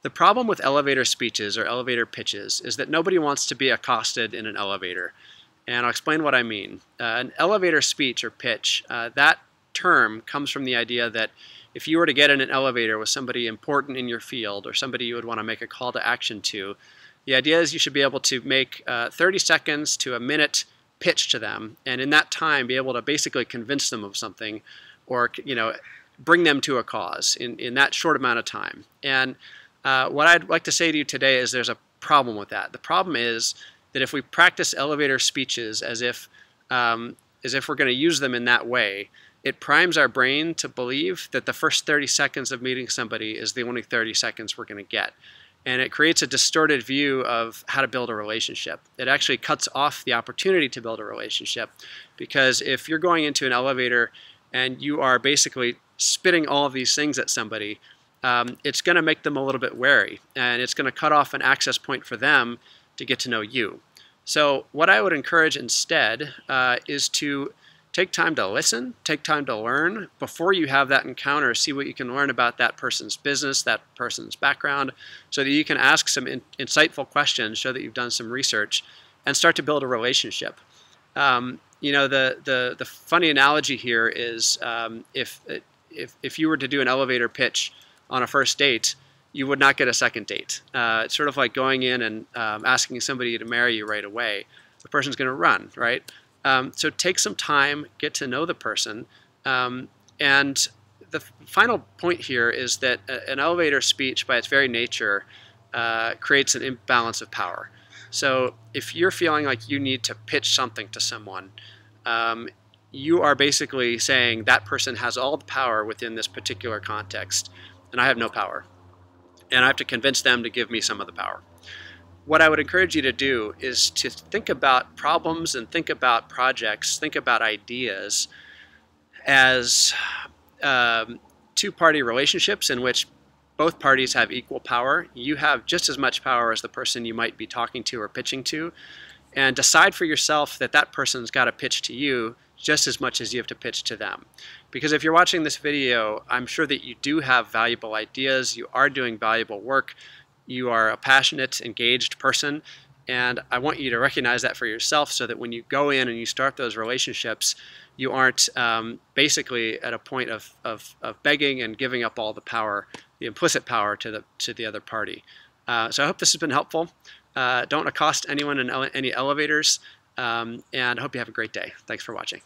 The problem with elevator speeches or elevator pitches is that nobody wants to be accosted in an elevator. And I'll explain what I mean. An elevator speech or pitch, that term comes from the idea that if you were to get in an elevator with somebody important in your field or somebody you would want to make a call to action to, the idea is you should be able to make 30 seconds to a minute pitch to them, and in that time be able to basically convince them of something or bring them to a cause in that short amount of time. And what I'd like to say to you today is there's a problem with that. The problem is that if we practice elevator speeches as if we're going to use them in that way, it primes our brain to believe that the first 30 seconds of meeting somebody is the only 30 seconds we're going to get. And it creates a distorted view of how to build a relationship. It actually cuts off the opportunity to build a relationship, because if you're going into an elevator and you are basically spitting all of these things at somebody, it's going to make them a little bit wary, and it's going to cut off an access point for them to get to know you. So what I would encourage instead is to take time to listen, take time to learn before you have that encounter. See what you can learn about that person's business, that person's background, so that you can ask some insightful questions, show that you've done some research, and start to build a relationship. The funny analogy here is if you were to do an elevator pitch on a first date, you would not get a second date. It's sort of like going in and asking somebody to marry you right away. The person's going to run, right? So take some time, get to know the person. And the final point here is that an elevator speech, by its very nature, creates an imbalance of power. So if you're feeling like you need to pitch something to someone, you are basically saying that person has all the power within this particular context, and I have no power. And I have to convince them to give me some of the power. What I would encourage you to do is to think about problems and think about projects, think about ideas as two-party relationships in which both parties have equal power. You have just as much power as the person you might be talking to or pitching to, and decide for yourself that that person's got to pitch to you just as much as you have to pitch to them. Because if you're watching this video, I'm sure that you do have valuable ideas, you are doing valuable work, you are a passionate, engaged person, and I want you to recognize that for yourself so that when you go in and you start those relationships, you aren't basically at a point of begging and giving up all the power, the implicit power to the other party. So I hope this has been helpful. Don't accost anyone in any elevators, and I hope you have a great day. Thanks for watching.